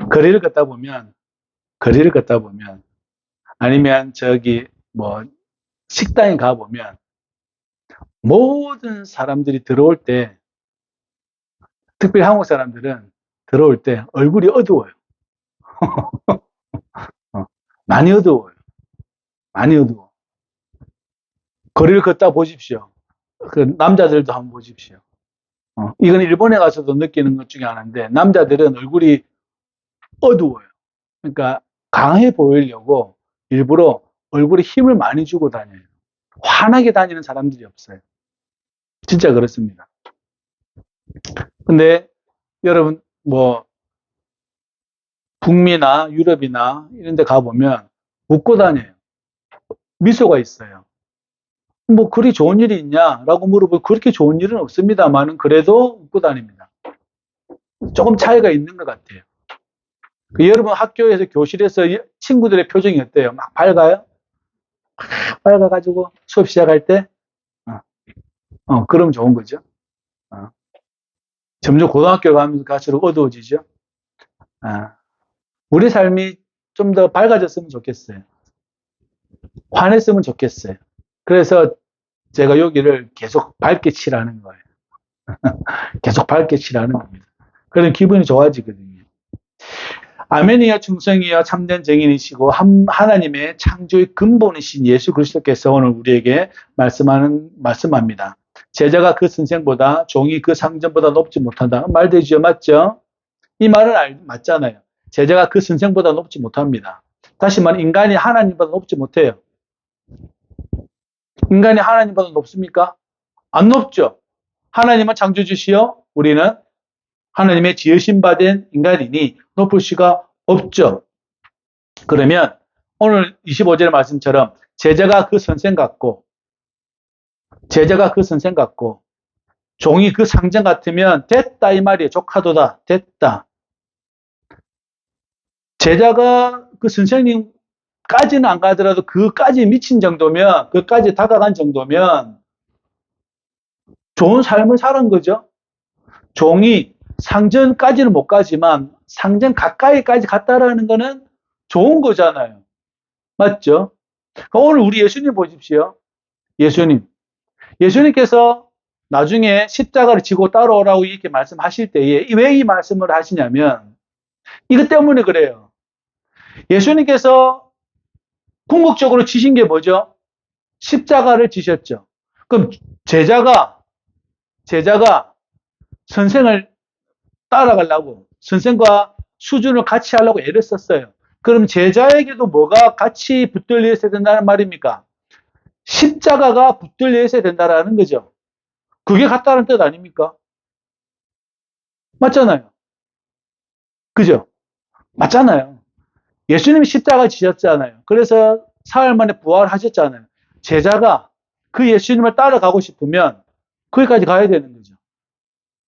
거리를 걷다 보면, 아니면 식당에 가보면, 모든 사람들이 들어올 때, 특별히 한국 사람들은 들어올 때 얼굴이 어두워요. 많이 어두워요. 많이 어두워. 거리를 걷다 보십시오. 그 남자들도 한번 보십시오. 이건 일본에 가서도 느끼는 것 중에 하나인데, 남자들은 얼굴이 어두워요. 그러니까 강해 보이려고 일부러 얼굴에 힘을 많이 주고 다녀요. 환하게 다니는 사람들이 없어요. 진짜 그렇습니다. 근데 여러분, 북미나 유럽이나 이런 데 가보면 웃고 다녀요. 미소가 있어요. 그리 좋은 일이 있냐라고 물어보면 그렇게 좋은 일은 없습니다만은 그래도 웃고 다닙니다. 조금 차이가 있는 것 같아요. 여러분 학교에서 교실에서 친구들의 표정이 어때요? 막 밝아요? 막 밝아가지고 수업 시작할 때? 그럼 좋은 거죠. 점점 고등학교 가면서 갈수록 어두워지죠. 우리 삶이 좀 더 밝아졌으면 좋겠어요. 환했으면 좋겠어요. 그래서 제가 여기를 계속 밝게 칠하는 거예요. 계속 밝게 칠하는 겁니다. 그럼 기분이 좋아지거든요. 아멘이여 충성이여 참된 정인이시고 하나님의 창조의 근본이신 예수 그리스도께서 오늘 우리에게 말씀합니다. 제자가 그 선생보다 종이 그 상전보다 높지 못한다. 말 되죠? 맞죠? 이 말은 맞잖아요. 제자가 그 선생보다 높지 못합니다. 다시 말해 인간이 하나님보다 높지 못해요. 인간이 하나님보다 높습니까? 안 높죠. 하나님은 창조주시요 우리는 하나님의 지으신 바 된 인간이니 높을 수가 없죠. 그러면 오늘 25절 말씀처럼 제자가 그 선생 같고 종이 그 상전 같으면 됐다 이 말이에요. 조카도다. 됐다. 제자가 그 선생님까지는 안 가더라도 그까지 미친 정도면, 그까지 다가간 정도면 좋은 삶을 사는 거죠. 종이 상전까지는 못 가지만 상전 가까이까지 갔다라는 거는 좋은 거잖아요. 맞죠? 오늘 우리 예수님 보십시오. 예수님께서 나중에 십자가를 지고 따라오라고 이렇게 말씀하실 때에 왜 이 말씀을 하시냐면 이것 때문에 그래요. 예수님께서 궁극적으로 지신 게 뭐죠? 십자가를 지셨죠. 그럼 제자가 선생을 따라가려고, 선생과 수준을 같이 하려고 애를 썼어요. 그럼 제자에게도 뭐가 같이 붙들려 있어야 된다는 말입니까? 십자가가 붙들려 있어야 된다는 거죠. 그게 같다는 뜻 아닙니까? 맞잖아요. 그죠? 맞잖아요. 예수님이 십자가 지셨잖아요. 그래서 사흘 만에 부활하셨잖아요. 제자가 그 예수님을 따라가고 싶으면 거기까지 가야 되는 거죠.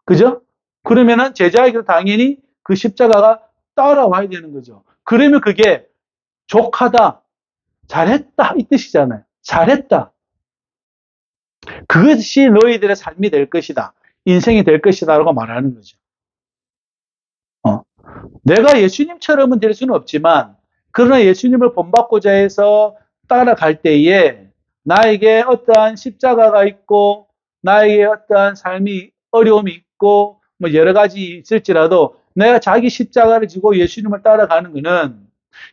그죠? 그러면은 제자에게도 당연히 그 십자가가 따라와야 되는 거죠. 그러면 그게 족하다, 잘했다 이 뜻이잖아요. 잘했다. 그것이 너희들의 삶이 될 것이다. 인생이 될 것이다 라고 말하는 거죠. 내가 예수님처럼은 될 수는 없지만 그러나 예수님을 본받고자 해서 따라갈 때에 나에게 어떠한 십자가가 있고 나에게 어떠한 삶이 어려움이 있고 뭐 여러 가지 있을지라도 내가 자기 십자가를 지고 예수님을 따라가는 것은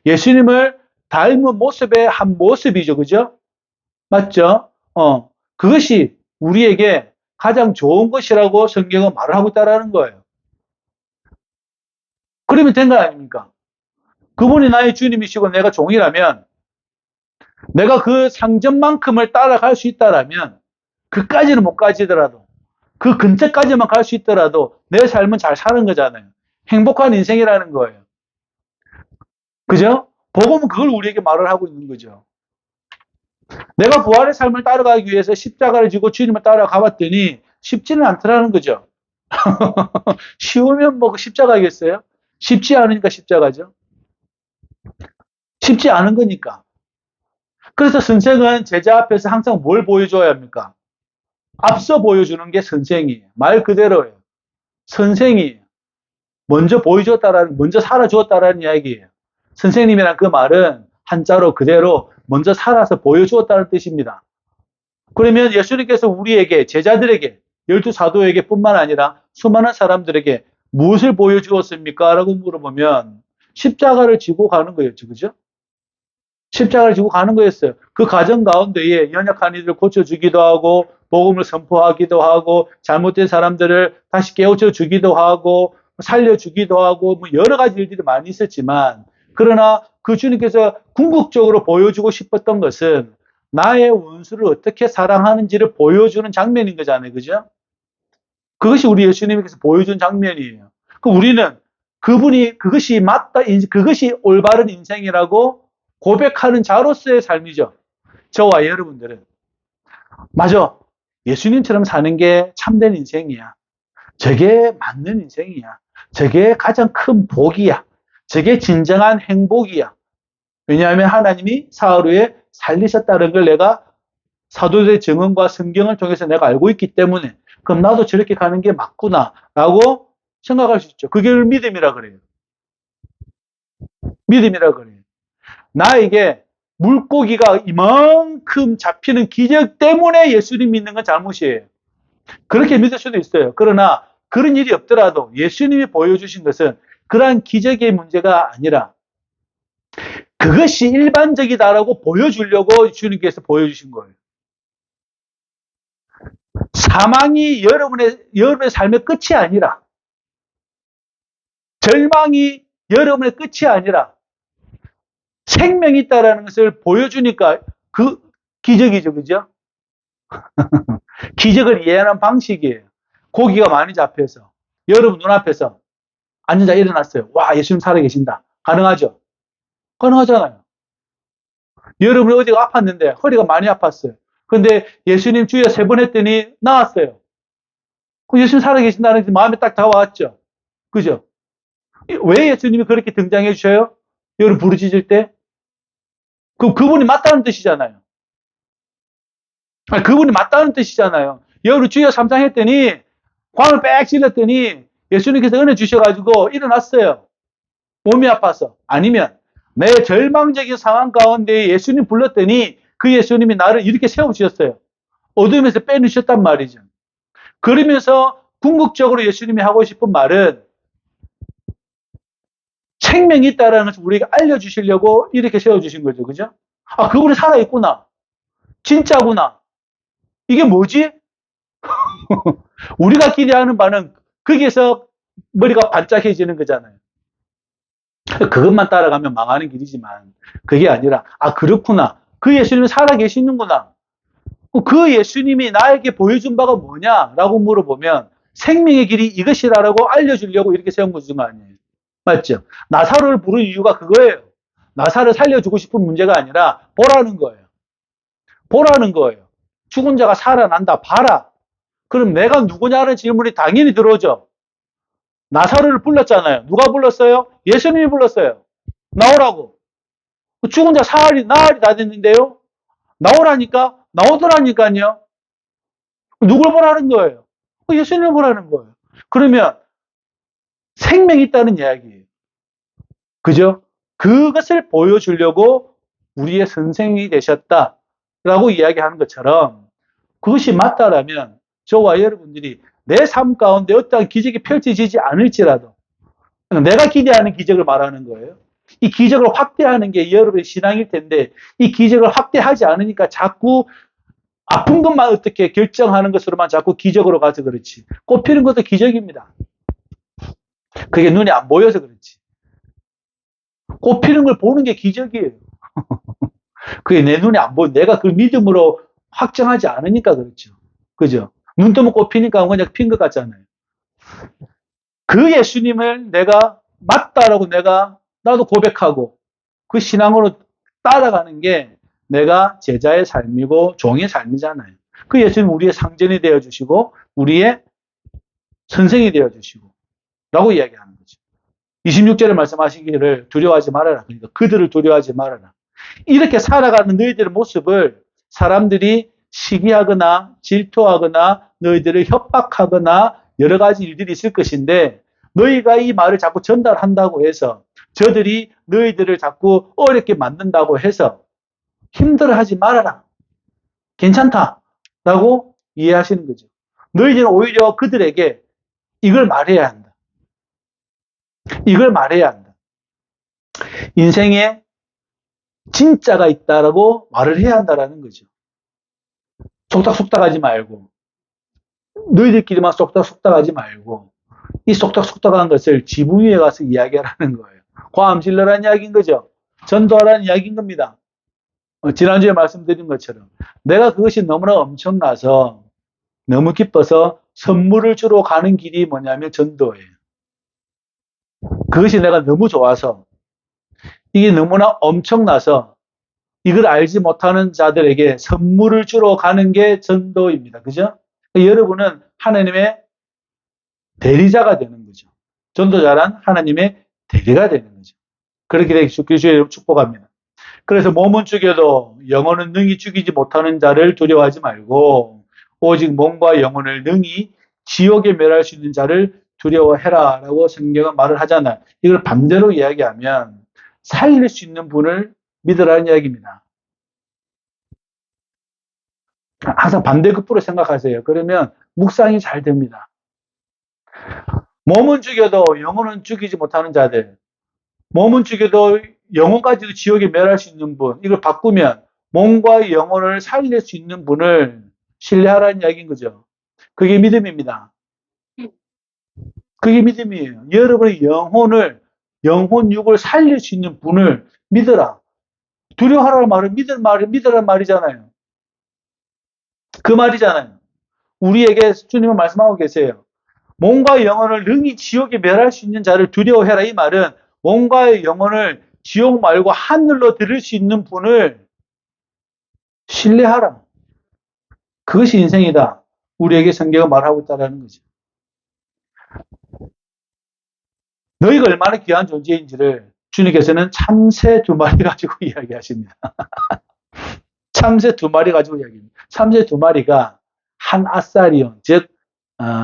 예수님을 닮은 모습의 한 모습이죠. 그죠? 맞죠? 그것이 우리에게 가장 좋은 것이라고 성경은 말을 하고 있다는 거예요. 그러면 된 거 아닙니까? 그분이 나의 주님이시고 내가 종이라면 내가 그 상전만큼을 따라갈 수 있다라면 그까지는 못 가지더라도 그 근처까지만 갈 수 있더라도 내 삶은 잘 사는 거잖아요. 행복한 인생이라는 거예요. 그죠? 복음은 그걸 우리에게 말을 하고 있는 거죠. 내가 부활의 삶을 따라가기 위해서 십자가를 지고 주님을 따라가 봤더니 쉽지는 않더라는 거죠. 쉬우면 뭐 십자가겠어요? 쉽지 않으니까 십자가죠. 쉽지 않은 거니까. 그래서 선생은 제자 앞에서 항상 뭘 보여줘야 합니까? 앞서 보여주는 게 선생이에요. 말 그대로예요. 선생이에요. 먼저 보여주었다라는, 먼저 살아주었다라는 이야기예요. 선생님이란 그 말은 한자로 그대로 먼저 살아서 보여주었다는 뜻입니다. 그러면 예수님께서 우리에게, 제자들에게, 12사도에게 뿐만 아니라 수많은 사람들에게 무엇을 보여주었습니까? 라고 물어보면 십자가를 지고 가는 거였죠. 그죠? 십자가를 지고 가는 거였어요. 그 과정 가운데에 연약한 이들을 고쳐주기도 하고, 복음을 선포하기도 하고, 잘못된 사람들을 다시 깨우쳐 주기도 하고, 살려주기도 하고, 뭐 여러 가지 일들이 많이 있었지만, 그러나 그 주님께서 궁극적으로 보여주고 싶었던 것은 나의 원수를 어떻게 사랑하는지를 보여주는 장면인 거잖아요. 그죠? 그것이 우리 예수님께서 보여준 장면이에요. 그 우리는 그분이 그것이 맞다, 그것이 올바른 인생이라고 고백하는 자로서의 삶이죠. 저와 여러분들은. 맞아. 예수님처럼 사는 게 참된 인생이야. 저게 맞는 인생이야. 저게 가장 큰 복이야. 저게 진정한 행복이야. 왜냐하면 하나님이 사흘 후에 살리셨다는 걸 내가 사도들의 증언과 성경을 통해서 내가 알고 있기 때문에 그럼 나도 저렇게 가는 게 맞구나 라고 생각할 수 있죠. 그게 믿음이라 그래요. 믿음이라 그래요. 나에게 물고기가 이만큼 잡히는 기적 때문에 예수님 믿는 건 잘못이에요. 그렇게 믿을 수도 있어요. 그러나 그런 일이 없더라도 예수님이 보여주신 것은 그러한 기적의 문제가 아니라 그것이 일반적이다라고 보여주려고 주님께서 보여주신 거예요. 사망이 여러분의 삶의 끝이 아니라, 절망이 여러분의 끝이 아니라 생명이 있다라는 것을 보여주니까 그 기적이죠. 그죠? 기적을 이해하는 방식이에요. 고기가 많이 잡혀서 여러분 눈앞에서 앉은 자 일어났어요. 와, 예수님 살아계신다. 가능하죠? 가능하잖아요. 여러분이 어디가 아팠는데 허리가 많이 아팠어요. 근데 예수님 주여 3번 했더니 나았어요. 예수님 살아계신다는 게 마음에 딱 다가왔죠. 그죠? 왜 예수님이 그렇게 등장해 주셔요? 여러분 부르짖을 때? 그분이 맞다는 뜻이잖아요. 아니, 그분이 맞다는 뜻이잖아요. 여러분 주여 3장 했더니 광을 빽 찔렀더니 예수님께서 은혜 주셔가지고 일어났어요. 몸이 아파서. 아니면 내 절망적인 상황 가운데 예수님 불렀더니 그 예수님이 나를 이렇게 세워주셨어요. 어둠에서 빼내셨단 말이죠. 그러면서 궁극적으로 예수님이 하고 싶은 말은 생명이 있다는 것을 우리에게 알려주시려고 이렇게 세워주신 거죠. 그죠? 아, 그분이 살아있구나. 진짜구나. 이게 뭐지? 우리가 기대하는 바는 거기에서 머리가 반짝해지는 거잖아요. 그것만 따라가면 망하는 길이지만 그게 아니라 아 그렇구나. 그 예수님이 살아계시는구나. 그 예수님이 나에게 보여준 바가 뭐냐라고 물어보면 생명의 길이 이것이라고 알려주려고 이렇게 세운 거 아니에요. 맞죠? 나사로를 부른 이유가 그거예요. 나사를 살려주고 싶은 문제가 아니라 보라는 거예요. 보라는 거예요. 죽은 자가 살아난다. 봐라. 그럼 내가 누구냐는 질문이 당연히 들어오죠. 나사로를 불렀잖아요. 누가 불렀어요? 예수님이 불렀어요. 나오라고. 죽은 자 나흘이 다 됐는데요. 나오라니까? 나오더라니까요. 누굴 보라는 거예요? 예수님을 보라는 거예요. 그러면 생명이 있다는 이야기예요. 그죠? 그것을 보여주려고 우리의 선생이 되셨다라고 이야기하는 것처럼 그것이 맞다라면 저와 여러분들이 내 삶 가운데 어떠한 기적이 펼쳐지지 않을지라도 내가 기대하는 기적을 말하는 거예요. 이 기적을 확대하는 게 여러분의 신앙일 텐데 이 기적을 확대하지 않으니까 자꾸 아픈 것만 어떻게 결정하는 것으로만 자꾸 기적으로 가서 그렇지. 꽃피는 것도 기적입니다. 그게 눈에 안 보여서 그렇지. 꽃피는 걸 보는 게 기적이에요. 그게 내 눈에 안 보여. 내가 그 믿음으로 확정하지 않으니까 그렇죠. 그죠? 눈 뜨면 꽃피니까 그냥 핀 것 같잖아요. 그 예수님을 내가 맞다라고 나도 고백하고 그 신앙으로 따라가는 게 내가 제자의 삶이고 종의 삶이잖아요. 그 예수님 우리의 상전이 되어주시고 우리의 선생이 되어주시고 라고 이야기하는 거죠. 26절에 말씀하시기를 두려워하지 말아라. 그러니까 그들을 두려워하지 말아라. 이렇게 살아가는 너희들의 모습을 사람들이 시기하거나 질투하거나 너희들을 협박하거나 여러 가지 일들이 있을 것인데 너희가 이 말을 자꾸 전달한다고 해서 저들이 너희들을 자꾸 어렵게 만든다고 해서 힘들어하지 말아라. 괜찮다. 라고 이해하시는 거죠. 너희들은 오히려 그들에게 이걸 말해야 한다. 이걸 말해야 한다. 인생에 진짜가 있다라고 말을 해야 한다라는 거죠. 속닥속닥 하지 말고, 너희들끼리만 속닥속닥 하지 말고, 이 속닥속닥한 것을 지붕 위에 가서 이야기하라는 거예요. 과암질러라는 이야기인 거죠. 전도하라는 이야기인 겁니다. 지난주에 말씀드린 것처럼 내가 그것이 너무나 엄청나서 너무 기뻐서 선물을 주러 가는 길이 뭐냐면 전도예요. 그것이 내가 너무 좋아서 이게 너무나 엄청나서 이걸 알지 못하는 자들에게 선물을 주러 가는 게 전도입니다. 그죠? 여러분은 하나님의 대리자가 되는 거죠. 전도자란 하나님의 대리가 되는 거죠. 그렇게 되기 주의 축복합니다. 그래서 몸은 죽여도 영혼은 능히 죽이지 못하는 자를 두려워하지 말고 오직 몸과 영혼을 능히 지옥에 멸할 수 있는 자를 두려워해라 라고 성경은 말을 하잖아요. 이걸 반대로 이야기하면 살릴 수 있는 분을 믿으라는 이야기입니다. 항상 반대급부로 생각하세요. 그러면 묵상이 잘 됩니다. 몸은 죽여도 영혼은 죽이지 못하는 자들, 몸은 죽여도 영혼까지도 지옥에 멸할 수 있는 분, 이걸 바꾸면 몸과 영혼을 살릴 수 있는 분을 신뢰하라는 이야기인 거죠. 그게 믿음입니다. 그게 믿음이에요. 여러분의 영혼육을 살릴 수 있는 분을 믿어라. 두려워하라는 말은 믿으라는 말이잖아요. 그 말이잖아요. 우리에게 주님은 말씀하고 계세요. 몸과 영혼을 능히 지옥에 멸할 수 있는 자를 두려워해라. 이 말은 몸과 영혼을 지옥 말고 하늘로 들을 수 있는 분을 신뢰하라. 그것이 인생이다. 우리에게 성경은 말하고 있다는 거죠. 너희가 얼마나 귀한 존재인지를 주님께서는 참새 2마리 가지고 이야기하십니다. 참새 2마리 가지고 이야기합니다. 참새 2마리가 한 아사리온, 즉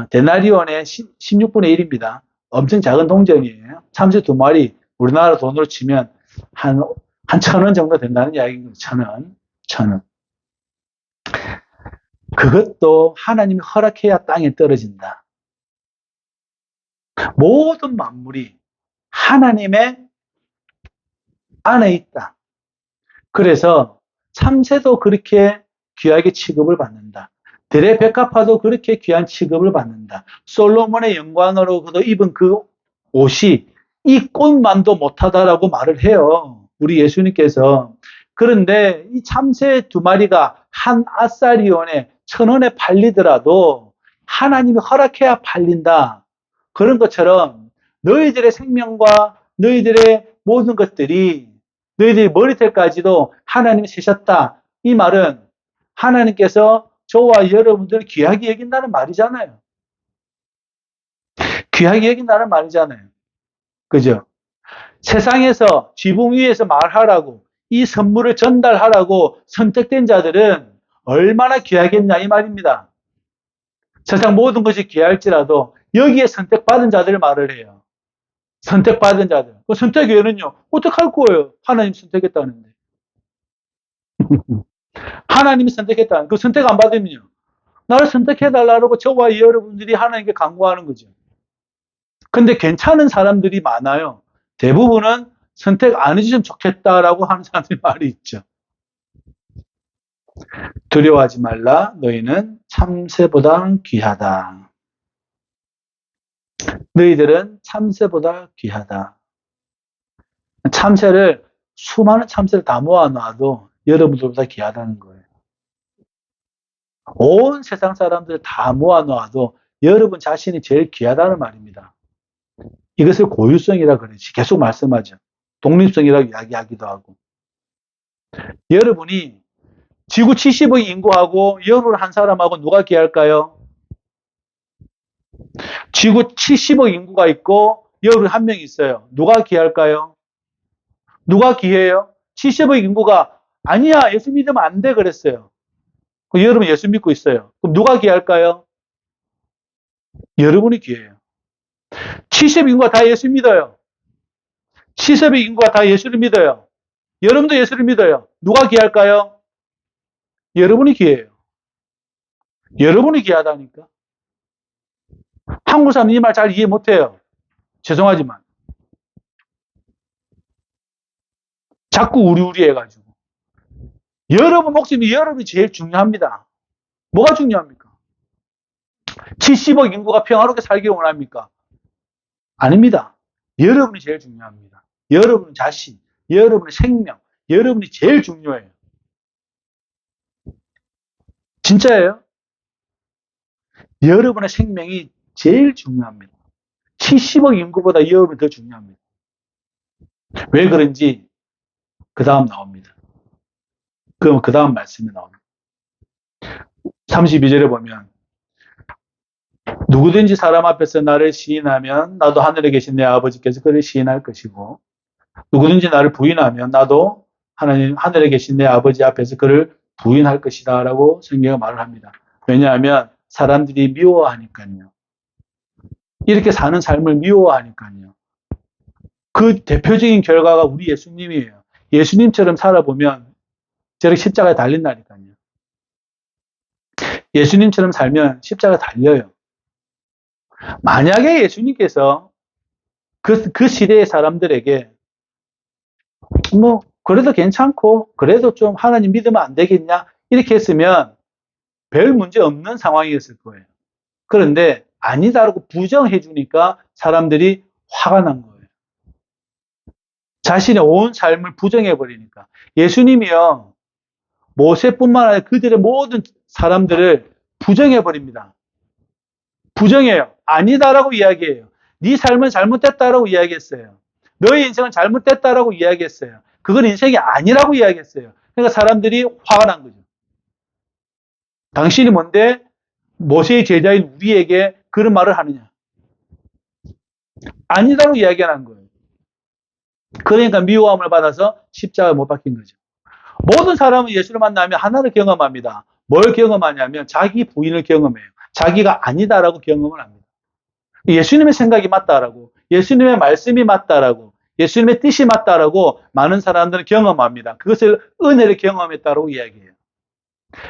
데나리온의 16분의 1입니다. 엄청 작은 동전이에요. 참새 2마리 우리나라 돈으로 치면 한 1,000원 정도 된다는 이야기인 거죠. 1,000원. 그것도 하나님이 허락해야 땅에 떨어진다. 모든 만물이 하나님의 안에 있다. 그래서 참새도 그렇게 귀하게 취급을 받는다. 들의 백합화도 그렇게 귀한 취급을 받는다. 솔로몬의 영광으로 그도 입은 그 옷이 이 꽃만도 못하다라고 말을 해요. 우리 예수님께서. 그런데 이 참새 2마리가 한 아사리온에 1,000원에 팔리더라도 하나님이 허락해야 팔린다. 그런 것처럼 너희들의 생명과 너희들의 모든 것들이 너희들의 머리털까지도 하나님이 세셨다. 이 말은 하나님께서 저와 여러분들을 귀하게 여긴다는 말이잖아요. 귀하게 여긴다는 말이잖아요. 그죠? 세상에서 지붕 위에서 말하라고 이 선물을 전달하라고 선택된 자들은 얼마나 귀하겠냐 이 말입니다. 세상 모든 것이 귀할지라도 여기에 선택받은 자들을 말을 해요. 선택받은 자들. 그 선택외에는요. 어떡할 거예요? 하나님 선택했다는데. 하나님이 선택했다는 그 선택 안 받으면요. 나를 선택해달라고 저와 여러분들이 하나님께 간구하는 거죠. 근데 괜찮은 사람들이 많아요. 대부분은 선택 안 해주시면 좋겠다라고 하는 사람들이 말이 있죠. 두려워하지 말라. 너희는 참새보다 귀하다. 너희들은 참새보다 귀하다. 참새를 수많은 참새를 다 모아놔도 여러분들보다 귀하다는 거예요. 온 세상 사람들 다 모아놓아도 여러분 자신이 제일 귀하다는 말입니다. 이것을 고유성이라 그러지. 계속 말씀하죠. 독립성이라고 이야기하기도 하고. 여러분이 지구 70억 인구하고 여러분 한 사람하고 누가 귀할까요? 지구 70억 인구가 있고 여러분 한 명 있어요. 누가 귀할까요? 누가 귀해요? 70억 인구가 아니야 예수 믿으면 안 돼 그랬어요. 여러분 예수 믿고 있어요. 그럼 누가 귀할까요? 여러분이 귀해요. 70의 인구가 다 예수 믿어요. 70의 인구가 다 예수를 믿어요. 여러분도 예수를 믿어요. 누가 귀할까요? 여러분이 귀해요. 여러분이 귀하다니까. 한국 사람은 이 말 잘 이해 못해요. 죄송하지만. 자꾸 우리 해가지고. 여러분 목숨이 여러분이 제일 중요합니다. 뭐가 중요합니까? 70억 인구가 평화롭게 살기를 원합니까? 아닙니다. 여러분이 제일 중요합니다. 여러분 자신, 여러분의 생명, 여러분이 제일 중요해요. 진짜예요? 여러분의 생명이 제일 중요합니다. 70억 인구보다 여러분이 더 중요합니다. 왜 그런지 그 다음 나옵니다. 그럼 그 다음 말씀이 나옵니다. 32절에 보면 누구든지 사람 앞에서 나를 시인하면 나도 하늘에 계신 내 아버지께서 그를 시인할 것이고 누구든지 나를 부인하면 나도 하늘에 계신 내 아버지 앞에서 그를 부인할 것이다 라고 성경은 말을 합니다. 왜냐하면 사람들이 미워하니까요. 이렇게 사는 삶을 미워하니까요. 그 대표적인 결과가 우리 예수님이에요. 예수님처럼 살아보면 저렇게 십자가에 달린다니까요. 예수님처럼 살면 십자가에 달려요. 만약에 예수님께서 그 시대의 사람들에게 뭐 그래도 괜찮고 그래도 좀 하나님 믿으면 안 되겠냐 이렇게 했으면 별 문제 없는 상황이었을 거예요. 그런데 아니다라고 부정해 주니까 사람들이 화가 난 거예요. 자신의 온 삶을 부정해 버리니까. 예수님이요. 모세뿐만 아니라 그들의 모든 사람들을 부정해 버립니다. 부정해요. 아니다라고 이야기해요. 네 삶은 잘못됐다라고 이야기했어요. 너의 인생은 잘못됐다라고 이야기했어요. 그건 인생이 아니라고 이야기했어요. 그러니까 사람들이 화가 난 거죠. 당신이 뭔데 모세의 제자인 우리에게 그런 말을 하느냐. 아니다라고 이야기하는 거예요. 그러니까 미워함을 받아서 십자가에 못 박힌 거죠. 모든 사람은 예수를 만나면 하나를 경험합니다. 뭘 경험하냐면 자기 부인을 경험해요. 자기가 아니다라고 경험을 합니다. 예수님의 생각이 맞다라고, 예수님의 말씀이 맞다라고, 예수님의 뜻이 맞다라고 많은 사람들은 경험합니다. 그것을 은혜를 경험했다라고 이야기해요.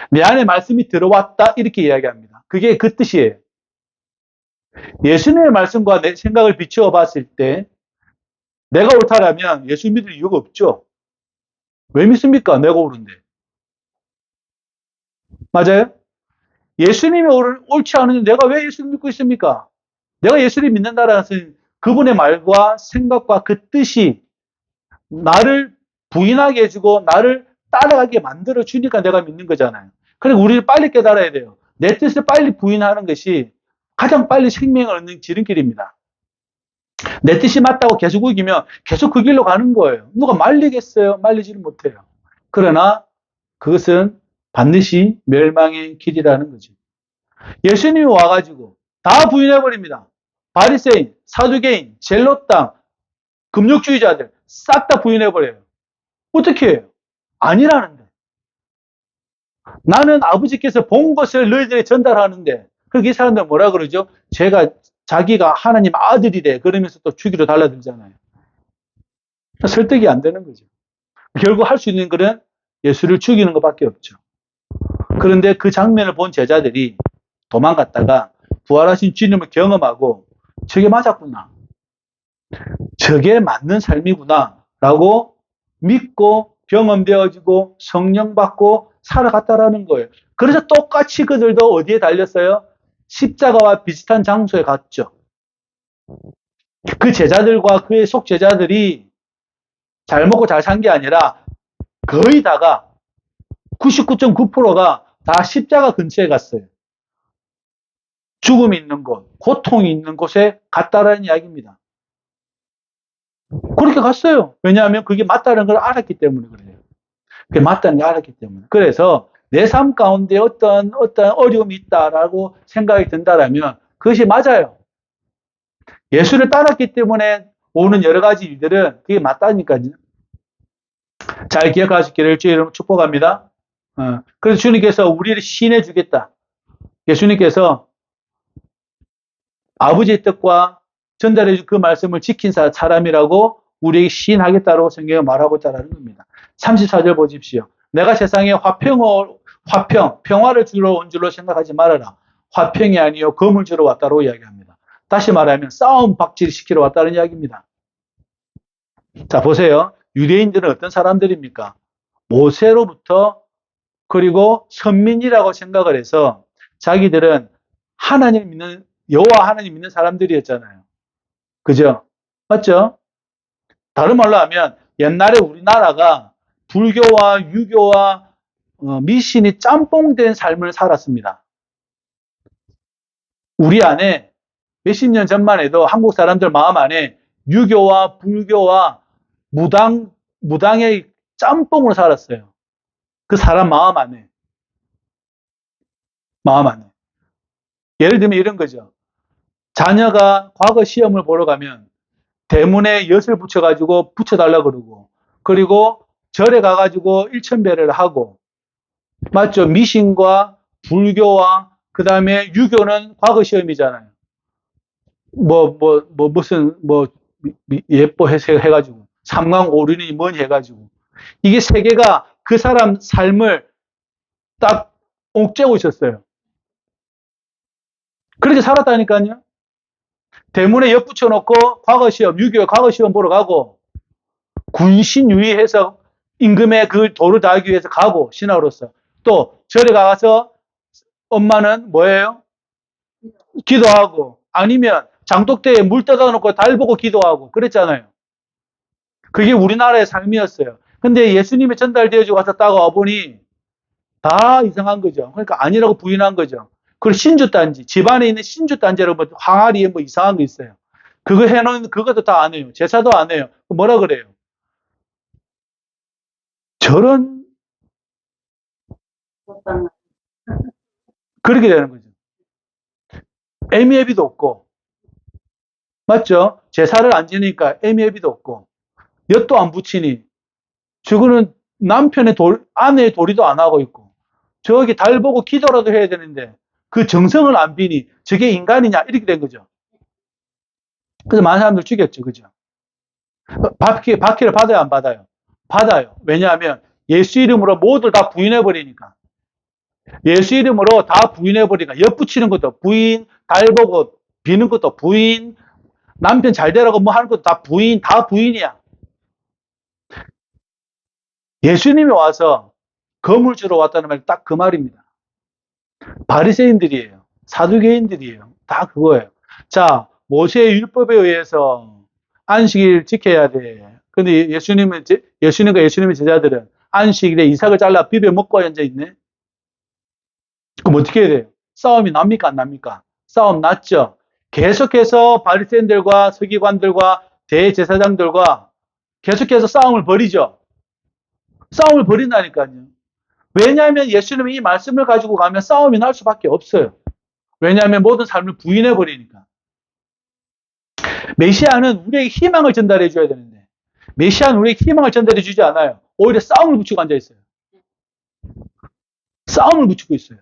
내 안에 말씀이 들어왔다 이렇게 이야기합니다. 그게 그 뜻이에요. 예수님의 말씀과 내 생각을 비추어 봤을 때 내가 옳다라면 예수 믿을 이유가 없죠. 왜 믿습니까? 내가 옳은데. 맞아요? 예수님이 옳지 않은데 내가 왜 예수를 믿고 있습니까? 내가 예수를 믿는다라는 것은 그분의 말과 생각과 그 뜻이 나를 부인하게 해주고 나를 따라가게 만들어 주니까 내가 믿는 거잖아요. 그러니까 우리를 빨리 깨달아야 돼요. 내 뜻을 빨리 부인하는 것이 가장 빨리 생명을 얻는 지름길입니다. 내 뜻이 맞다고 계속 우기면 계속 그 길로 가는 거예요. 누가 말리겠어요? 말리지를 못해요. 그러나 그것은 반드시 멸망의 길이라는 거죠. 예수님이 와가지고 다 부인해버립니다. 바리새인, 사두개인, 젤롯당, 금욕주의자들 싹 다 부인해버려요. 어떻게 해요? 아니라는데. 나는 아버지께서 본 것을 너희들에 전달하는데 그렇게 이 사람들 뭐라 그러죠? 자기가 하나님 아들이래 그러면서 또 죽이러 달라들잖아요. 설득이 안 되는 거죠. 결국 할 수 있는 것은 예수를 죽이는 것밖에 없죠. 그런데 그 장면을 본 제자들이 도망갔다가 부활하신 주님을 경험하고 저게 맞았구나. 저게 맞는 삶이구나 라고 믿고 경험되어지고 성령 받고 살아갔다라는 거예요. 그래서 똑같이 그들도 어디에 달렸어요? 십자가와 비슷한 장소에 갔죠. 그 제자들과 그의 속제자들이 잘 먹고 잘 산 게 아니라 거의 다가 99.9%가 다 십자가 근처에 갔어요. 죽음이 있는 곳, 고통이 있는 곳에 갔다라는 이야기입니다. 그렇게 갔어요. 왜냐하면 그게 맞다는 걸 알았기 때문에 그래요. 그게 맞다는 걸 알았기 때문에. 그래서 내 삶 가운데 어떤 어려움이 있다라고 생각이 든다라면 그것이 맞아요. 예수를 따랐기 때문에 오는 여러 가지 일들은 그게 맞다니까요. 잘 기억하시기를 주의 이름으로 축복합니다. 그래서 주님께서 우리를 시인해 주겠다. 예수님께서 아버지의 뜻과 전달해 준 그 말씀을 지킨 사람이라고 우리에게 시인하겠다고 성경에 말하고 있다는 겁니다. 34절 보십시오. 내가 세상에 평화를 주러 온 줄로 생각하지 말아라. 화평이 아니요 검을 주러 왔다고 이야기합니다. 다시 말하면 싸움 박질 시키러 왔다는 이야기입니다. 자, 보세요. 유대인들은 어떤 사람들입니까? 모세로부터 그리고 선민이라고 생각을 해서 자기들은 하나님 믿는, 여호와 하나님 믿는 사람들이었잖아요. 그죠? 맞죠? 다른 말로 하면 옛날에 우리나라가 불교와 유교와 미신이 짬뽕된 삶을 살았습니다. 우리 안에 몇십 년 전만 해도 한국 사람들 마음 안에 유교와 불교와 무당의 짬뽕으로 살았어요. 그 사람 마음 안에. 예를 들면 이런 거죠. 자녀가 과거 시험을 보러 가면 대문에 엿을 붙여가지고 붙여달라 그러고, 그리고 절에 가가지고 일천배를 하고, 맞죠? 미신과 불교와 그 다음에 유교는 과거 시험이잖아요. 무슨 예뻐 해가지고 삼강오륜이 뭔 해가지고 이게 세 개가 그 사람 삶을 딱 옥죄고 있었어요. 그렇게 살았다니까요. 대문에 엿 붙여놓고 과거 시험, 유교 과거 시험 보러 가고, 군신 유의해서 임금의 그 도를 다하기 위해서 가고, 신하로서. 또 절에 가서 엄마는 뭐예요? 기도하고, 아니면 장독대에 물 떠다 놓고 달 보고 기도하고 그랬잖아요. 그게 우리나라의 삶이었어요. 근데 예수님이 전달되어주고 와서 딱 와보니 다 이상한 거죠. 그러니까 아니라고 부인한 거죠. 그리고 신주단지, 집안에 있는 신주단지라고 뭐 항아리에 뭐 이상한 거 있어요. 그거 해놓은, 그것도 다 안 해요. 제사도 안 해요. 뭐라 그래요? 저런, 그렇게 되는 거죠. 애미애비도 없고, 맞죠? 제사를 안 지니까 애미애비도 없고, 엿도 안 붙이니, 저거는 남편의 아내의 도리도 안 하고 있고, 저기 달 보고 기도라도 해야 되는데, 그 정성을 안 비니, 저게 인간이냐? 이렇게 된 거죠. 그래서 많은 사람들 죽였죠. 그죠? 박해를 받아요, 안 받아요? 받아요. 왜냐하면 예수 이름으로 모두 다 부인해버리니까. 예수 이름으로 다 부인해버리니까. 엿붙이는 것도 부인, 달 보고 비는 것도 부인, 남편 잘 되라고 뭐 하는 것도 다 부인, 다 부인이야. 예수님이 와서 검을 주러 왔다는 말이 딱 그 말입니다. 바리새인들이에요. 사두개인들이에요. 다 그거예요. 자, 모세의 율법에 의해서 안식일 지켜야 돼. 근데 예수님과 예수님의 제자들은 안식일에 이삭을 잘라 비벼 먹고 앉아 있네. 그럼 어떻게 해야 돼요? 싸움이 납니까? 안 납니까? 싸움 났죠. 계속해서 바리새인들과 서기관들과 대제사장들과 계속해서 싸움을 벌이죠. 싸움을 벌인다니까요. 왜냐하면 예수님이 이 말씀을 가지고 가면 싸움이 날 수밖에 없어요. 왜냐하면 모든 삶을 부인해 버리니까. 메시아는 우리에게 희망을 전달해 줘야 되는데, 메시아는 우리에게 희망을 전달해 주지 않아요. 오히려 싸움을 붙이고 앉아 있어요. 싸움을 붙이고 있어요.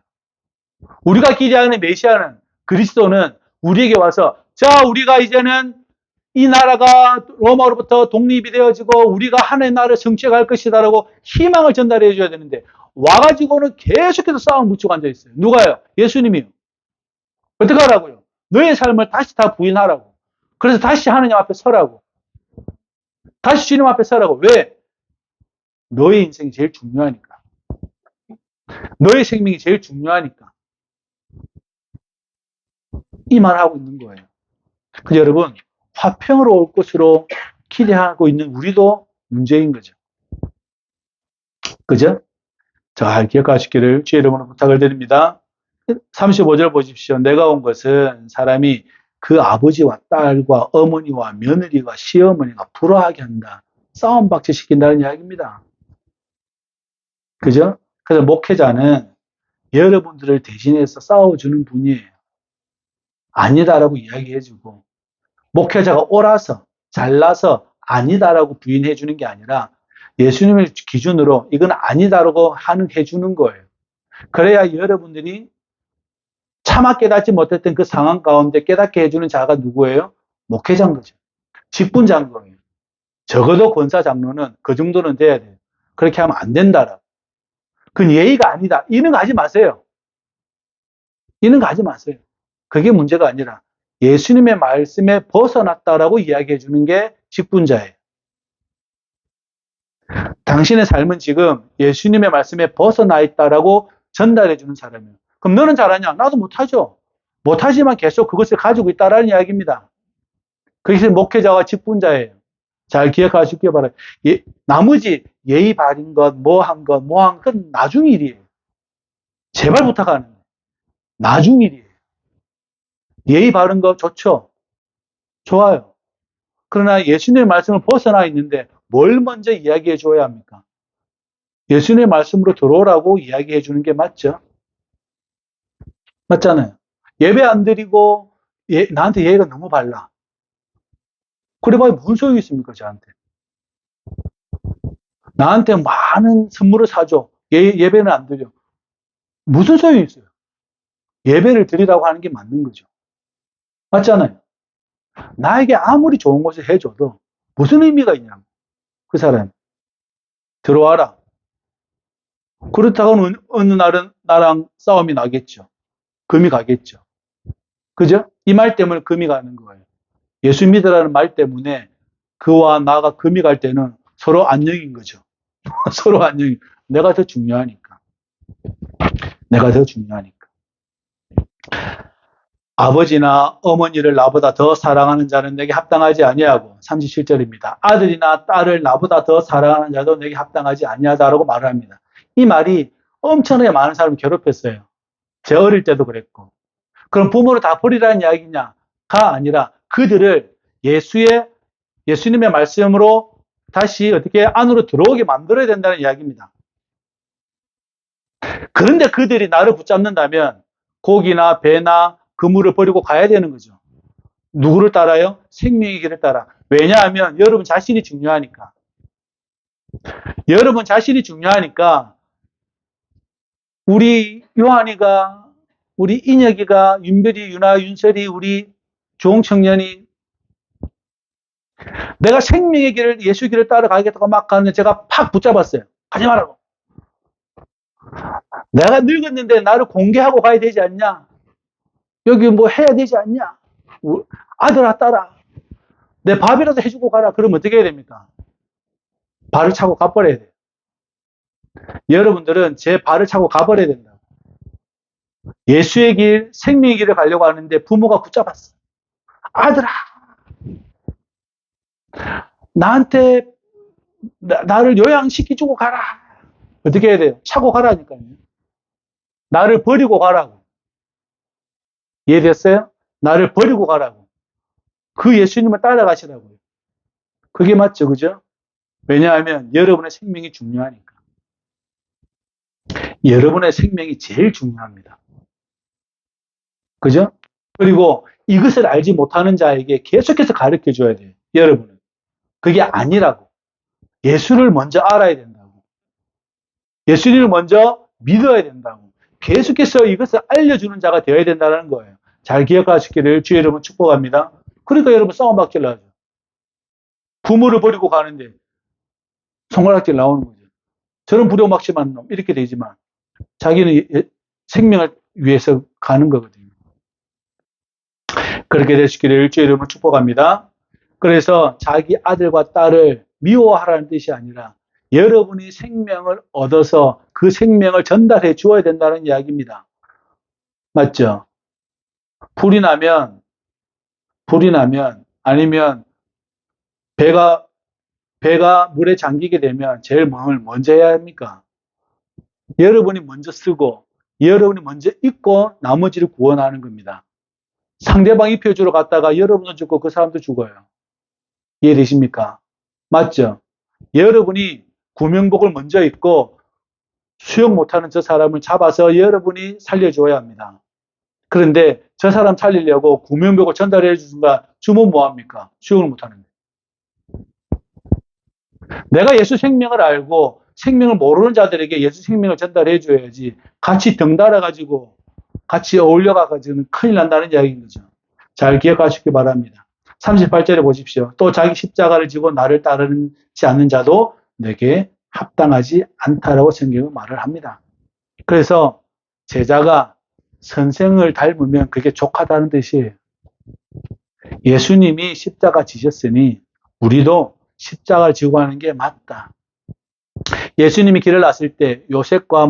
우리가 기대하는 메시아는, 그리스도는 우리에게 와서, 자, 우리가 이제는 이 나라가 로마로부터 독립이 되어지고 우리가 하나의 나라를 정치할 것이다라고 희망을 전달해 줘야 되는데, 와가지고는 계속해서 싸움 붙이고 앉아 있어요. 누가요? 예수님이요. 어떻게 하라고요? 너의 삶을 다시 다 부인하라고. 그래서 다시 하느님 앞에 서라고. 다시 주님 앞에 서라고. 왜? 너의 인생이 제일 중요하니까. 너의 생명이 제일 중요하니까. 이 말을 하고 있는 거예요. 그래서 여러분, 화평으로 올 것으로 기대하고 있는 우리도 문제인 거죠. 그죠? 잘 기억하시기를 주의 이름으로 부탁을 드립니다. 35절 보십시오. 내가 온 것은 사람이 그 아버지와 딸과 어머니와 며느리와 시어머니가 불화하게 한다. 싸움 박치시킨다는 이야기입니다. 그죠? 그래서 목회자는 여러분들을 대신해서 싸워주는 분이에요. 아니다라고 이야기해주고, 목회자가 옳아서, 잘나서 아니다라고 부인해주는 게 아니라 예수님의 기준으로 이건 아니다라고 해주는 거예요. 그래야 여러분들이 차마 깨닫지 못했던 그 상황 가운데 깨닫게 해주는 자가 누구예요? 목회자인 거죠. 직분자인 거예요. 적어도 권사 장로는 그 정도는 돼야 돼요. 그렇게 하면 안 된다라고. 그건 예의가 아니다. 이런 거 하지 마세요. 이런 거 하지 마세요. 그게 문제가 아니라 예수님의 말씀에 벗어났다라고 이야기해 주는 게 직분자예요. 당신의 삶은 지금 예수님의 말씀에 벗어나 있다라고 전달해 주는 사람이에요. 그럼 너는 잘하냐? 나도 못하죠. 못하지만 계속 그것을 가지고 있다라는 이야기입니다. 그것이 목회자와 직분자예요. 잘 기억하시기 바라요. 나머지 예의 바른 것, 뭐 한 것, 그건 나중 일이에요. 제발 부탁하는 거예요. 나중 일이에요. 예의 바른 것 좋죠. 좋아요. 그러나 예수님의 말씀을 벗어나 있는데 뭘 먼저 이야기해 줘야 합니까? 예수님의 말씀으로 들어오라고 이야기해 주는 게 맞죠? 맞잖아요. 예배 안 드리고 나한테 예의가 너무 발라. 그래봐야 무슨 소용이 있습니까, 저한테? 나한테 많은 선물을 사줘. 예배는 안 드려. 무슨 소용이 있어요? 예배를 드리라고 하는 게 맞는 거죠. 맞잖아요. 나에게 아무리 좋은 것을 해줘도 무슨 의미가 있냐고. 그 사람. 들어와라. 그렇다고 어느 날은 나랑 싸움이 나겠죠. 금이 가겠죠. 그죠? 이 말 때문에 금이 가는 거예요. 예수 믿으라는 말 때문에 그와 나가 금이 갈 때는 서로 안녕인 거죠. 서로 안녕이. 내가 더 중요하니까. 내가 더 중요하니까. 아버지나 어머니를 나보다 더 사랑하는 자는 내게 합당하지 아니하고 37절입니다. 아들이나 딸을 나보다 더 사랑하는 자도 내게 합당하지 아니하다라고 말을 합니다. 이 말이 엄청나게 많은 사람을 괴롭혔어요. 제 어릴 때도 그랬고. 그럼 부모를 다 버리라는 이야기냐가 아니라 그들을 예수님의 말씀으로 다시 어떻게 안으로 들어오게 만들어야 된다는 이야기입니다. 그런데 그들이 나를 붙잡는다면 고기나 배나 그물을 버리고 가야 되는 거죠. 누구를 따라요? 생명의 길을 따라. 왜냐하면 여러분 자신이 중요하니까. 여러분 자신이 중요하니까 우리 요한이가, 우리 인혁이가, 윤별이, 유나, 윤설이, 우리 조홍청년이 내가 생명의 길을, 예수 길을 따라가겠다고 막 가는데 제가 팍 붙잡았어요. 가지 말라고. 내가 늙었는데 나를 공개하고 가야 되지 않냐? 여기 뭐 해야 되지 않냐? 아들아, 딸아. 내 밥이라도 해주고 가라. 그러면 어떻게 해야 됩니까? 발을 차고 가버려야 돼요. 여러분들은 제 발을 차고 가버려야 된다. 예수의 길, 생명의 길을 가려고 하는데 부모가 붙잡았어. 아들아, 나한테 나를 요양시켜주고 가라. 어떻게 해야 돼요? 차고 가라니까요. 나를 버리고 가라고. 이해됐어요? 나를 버리고 가라고. 그 예수님을 따라가시라고요. 그게 맞죠, 그죠? 왜냐하면 여러분의 생명이 중요하니까. 여러분의 생명이 제일 중요합니다. 그죠? 그리고 이것을 알지 못하는 자에게 계속해서 가르쳐 줘야 돼요. 여러분은. 그게 아니라고. 예수를 먼저 알아야 된다고. 예수님을 먼저 믿어야 된다고. 계속해서 이것을 알려주는 자가 되어야 된다는 거예요. 잘 기억하시기를 주의 이름으로 축복합니다. 그러니까 여러분 싸움박질 하죠. 부모를 버리고 가는데 손가락질 나오는 거죠. 저런 부려막심한 놈 이렇게 되지만 자기는 생명을 위해서 가는 거거든요. 그렇게 되시기를 주의 이름으로 축복합니다. 그래서 자기 아들과 딸을 미워하라는 뜻이 아니라 여러분이 생명을 얻어서 그 생명을 전달해 주어야 된다는 이야기입니다. 맞죠? 불이 나면 아니면 배가 물에 잠기게 되면 제일 뭘 먼저 해야 합니까? 여러분이 먼저 쓰고 여러분이 먼저 입고 나머지를 구원하는 겁니다. 상대방 입혀주러 갔다가 여러분도 죽고 그 사람도 죽어요. 이해되십니까? 맞죠? 여러분이 구명복을 먼저 입고 수영 못하는 저 사람을 잡아서 여러분이 살려줘야 합니다. 그런데 저 사람 살리려고 구명복을 전달해 주sun간 주면 뭐합니까? 수영을 못하는데. 내가 예수 생명을 알고 생명을 모르는 자들에게 예수 생명을 전달해 줘야지 같이 덩달아 가지고 같이 어울려 가지고는 큰일 난다는 이야기인 거죠. 잘 기억하시기 바랍니다. 38절에 보십시오. 또 자기 십자가를 지고 나를 따르지 않는 자도 내게 합당하지 않다라고 성경은 말을 합니다. 그래서 제자가 선생을 닮으면 그게 족하다는 뜻이에요. 예수님이 십자가 지셨으니 우리도 십자가를 지고 가는 게 맞다. 예수님이 길을 났을 때 요셉과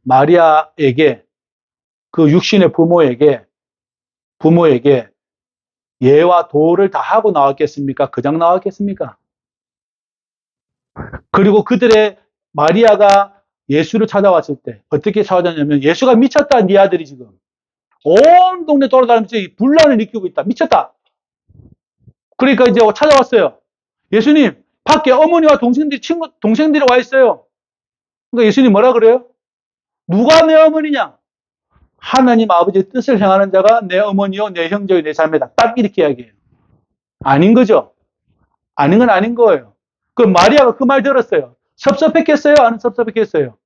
마리아에게 그 육신의 부모에게 예와 도를 다 하고 나왔겠습니까? 그냥 나왔겠습니까? 그리고 그들의 마리아가 예수를 찾아왔을 때 어떻게 찾아왔냐면 예수가 미쳤다, 네 아들이 지금 온 동네 돌아다니면서 분란을 일으키고 있다, 미쳤다. 그러니까 이제 찾아왔어요. 예수님, 밖에 어머니와 동생들이 와 있어요. 그러니까 예수님 뭐라 그래요? 누가 내 어머니냐? 하나님 아버지의 뜻을 행하는 자가 내 어머니요, 내 형제요, 내 자매다. 딱 이렇게 이야기해요. 아닌 거죠? 아닌 건 아닌 거예요. 그 마리아가 그 말 들었어요. 섭섭했겠어요? 안 섭섭했겠어요?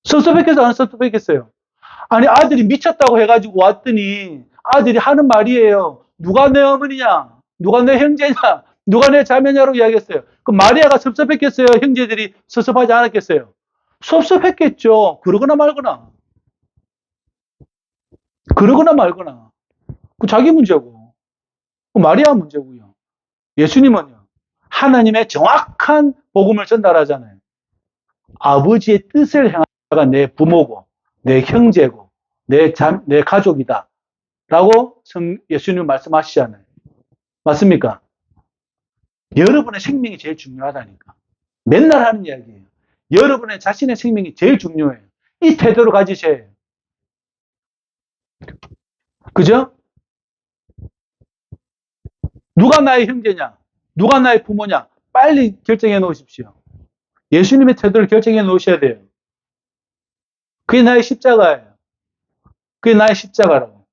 섭섭했겠어요? 안 섭섭했겠어요? 아니, 아들이 미쳤다고 해가지고 왔더니 아들이 하는 말이에요. 누가 내 어머니냐? 누가 내 형제냐? 누가 내 자매냐로 이야기했어요. 그 마리아가 섭섭했겠어요? 형제들이 섭섭하지 않았겠어요? 섭섭했겠죠. 그러거나 말거나. 그러거나 말거나. 그 자기 문제고. 그 마리아 문제고요. 예수님은요. 하나님의 정확한 복음을 전달하잖아요. 아버지의 뜻을 행하는 자가 내 부모고, 내 형제고, 내 가족이다. 라고 예수님은 말씀하시잖아요. 맞습니까? 여러분의 생명이 제일 중요하다니까. 맨날 하는 이야기예요. 여러분의 자신의 생명이 제일 중요해요. 이 태도를 가지셔야 해요. 그죠? 누가 나의 형제냐? 누가 나의 부모냐? 빨리 결정해 놓으십시오. 예수님의 태도를 결정해 놓으셔야 돼요. 그게 나의 십자가예요. 그게 나의 십자가라고.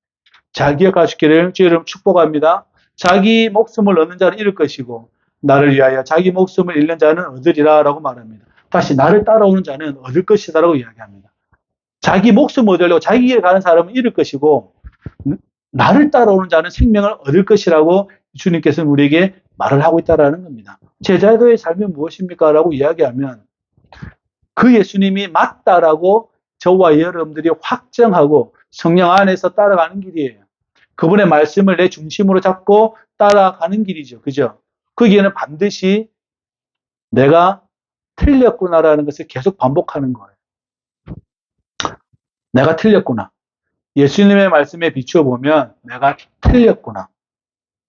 잘 기억하시기를 주의 이름 축복합니다. 자기 목숨을 얻는 자는 잃을 것이고 나를 위하여 자기 목숨을 잃는 자는 얻으리라 라고 말합니다. 다시 나를 따라오는 자는 얻을 것이다 라고 이야기합니다. 자기 목숨을 얻으려고 자기 길에 가는 사람은 잃을 것이고 나를 따라오는 자는 생명을 얻을 것이라고 주님께서는 우리에게 말을 하고 있다는 겁니다. 제자도의 삶이 무엇입니까? 라고 이야기하면 그 예수님이 맞다라고 저와 여러분들이 확정하고 성령 안에서 따라가는 길이에요. 그분의 말씀을 내 중심으로 잡고 따라가는 길이죠. 그죠? 거기에는 반드시 내가 틀렸구나라는 것을 계속 반복하는 거예요. 내가 틀렸구나. 예수님의 말씀에 비추어 보면 내가 틀렸구나.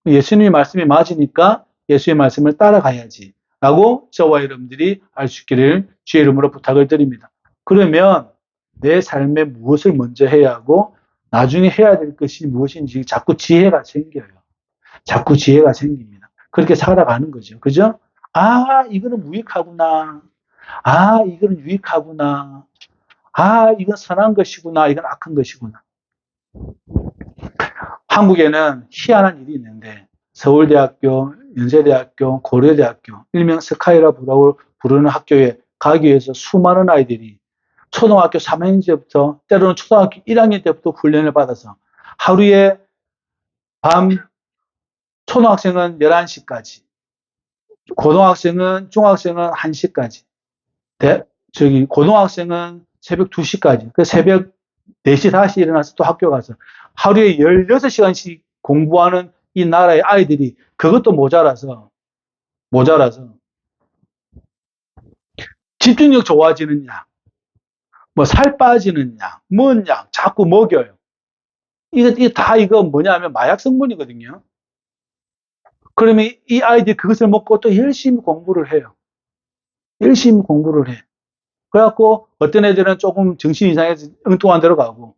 예수님의 말씀이 맞으니까 예수의 말씀을 따라가야지. 라고 저와 여러분들이 알 수 있기를 주의 이름으로 부탁을 드립니다. 그러면 내 삶에 무엇을 먼저 해야 하고 나중에 해야 될 것이 무엇인지 자꾸 지혜가 생겨요. 자꾸 지혜가 생깁니다. 그렇게 살아가는 거죠. 그죠? 아, 이거는 무익하구나. 아, 이거는 유익하구나. 아, 이건 선한 것이구나. 이건 악한 것이구나. 한국에는 희한한 일이 있는데 서울대학교, 연세대학교, 고려대학교, 일명 스카이라 부르는 학교에 가기 위해서 수많은 아이들이 초등학교 3학년 때부터 때로는 초등학교 1학년 때부터 훈련을 받아서 하루에 밤 초등학생은 11시까지, 고등학생은 중학생은 1시까지, 고등학생은 새벽 2시까지, 그 새벽 4시, 5시 일어나서 또 학교 가서 하루에 16시간씩 공부하는 이 나라의 아이들이 그것도 모자라서 집중력 좋아지는 약, 뭐 살 빠지는 약, 뭔 약 자꾸 먹여요. 이거 뭐냐면 마약 성분이거든요. 그러면 이 아이들이 그것을 먹고 또 열심히 공부를 해요. 열심히 공부를 해. 그래갖고 어떤 애들은 조금 정신 이상해서 엉뚱한 데로 가고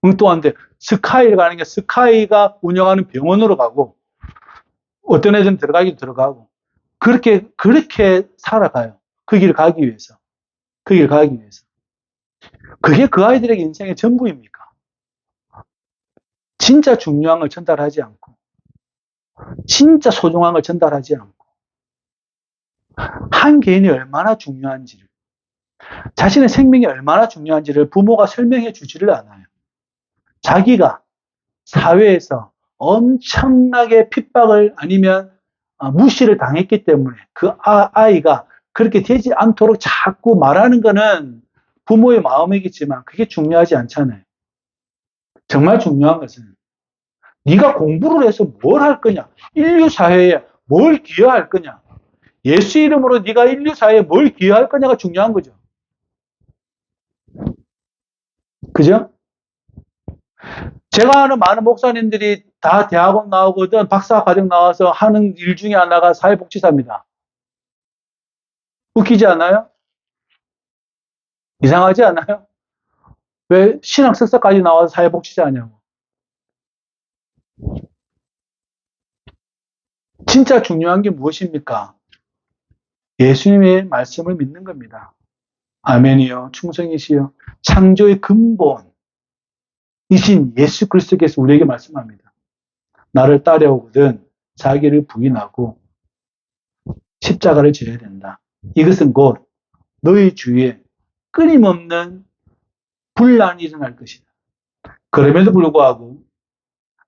엉뚱한 데 스카이를 가는 게 스카이가 운영하는 병원으로 가고 어떤 애들은 들어가고 그렇게 살아가요. 그 길을 가기 위해서. 그게 그 아이들에게 인생의 전부입니까? 진짜 중요한 걸 전달하지 않고 진짜 소중한 걸 전달하지 않고 한 개인이 얼마나 중요한지를 자신의 생명이 얼마나 중요한지를 부모가 설명해 주지를 않아요. 자기가 사회에서 엄청나게 핍박을 아니면 무시를 당했기 때문에 그 아이가 그렇게 되지 않도록 자꾸 말하는 거는 부모의 마음이겠지만 그게 중요하지 않잖아요. 정말 중요한 것은 네가 공부를 해서 뭘 할 거냐? 인류 사회에 뭘 기여할 거냐? 예수 이름으로 네가 인류 사회에 뭘 기여할 거냐가 중요한 거죠. 그죠? 제가 아는 많은 목사님들이 다 대학원 나오거든 박사 과정 나와서 하는 일 중에 하나가 사회복지사입니다. 웃기지 않아요? 이상하지 않아요? 왜 신학 석사까지 나와서 사회복지사 하냐고. 진짜 중요한 게 무엇입니까? 예수님의 말씀을 믿는 겁니다. 아멘이요. 충성이시요. 창조의 근본이신 예수 그리스도께서 우리에게 말씀합니다. 나를 따라오거든 자기를 부인하고 십자가를 져야 된다. 이것은 곧 너희 주위에 끊임없는 분란이 일어날 것이다. 그럼에도 불구하고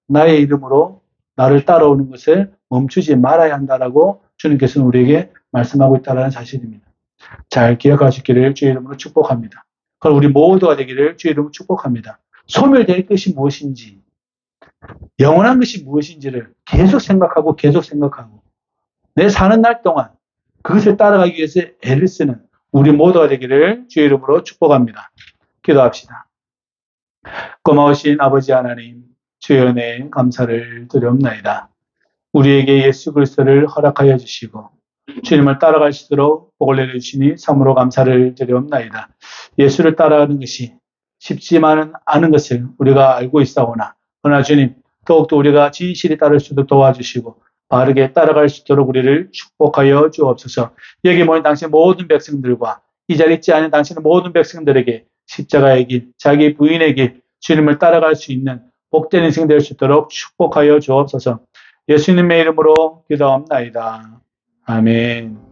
나의 이름으로 나를 따라오는 것을 멈추지 말아야 한다라고 주님께서는 우리에게 말씀하고 있다는 사실입니다. 잘 기억하시기를 주의 이름으로 축복합니다. 그럼 우리 모두가 되기를 주의 이름으로 축복합니다. 소멸될 것이 무엇인지, 영원한 것이 무엇인지를 계속 생각하고 내 사는 날 동안 그것을 따라가기 위해서 애를 쓰는 우리 모두가 되기를 주의 이름으로 축복합니다. 기도합시다. 고마우신 아버지 하나님, 주의 은혜에 감사를 드리옵나이다. 우리에게 예수 그리스도를 허락하여 주시고 주님을 따라갈 수 있도록 복을 내려주시니 참으로 감사를 드리옵나이다. 예수를 따라가는 것이 쉽지만은 않은 것을 우리가 알고 있사오나 그러나 주님 더욱더 우리가 진실이 따를 수 있도록 도와주시고 바르게 따라갈 수 있도록 우리를 축복하여 주옵소서. 여기 모인 당신 모든 백성들과 이 자리에 있지 않은 당신의 모든 백성들에게 십자가의 길, 자기 부인의 길, 주님을 따라갈 수 있는 복된 인생 될 수 있도록 축복하여 주옵소서. 예수님의 이름으로 기도합나이다. 아멘.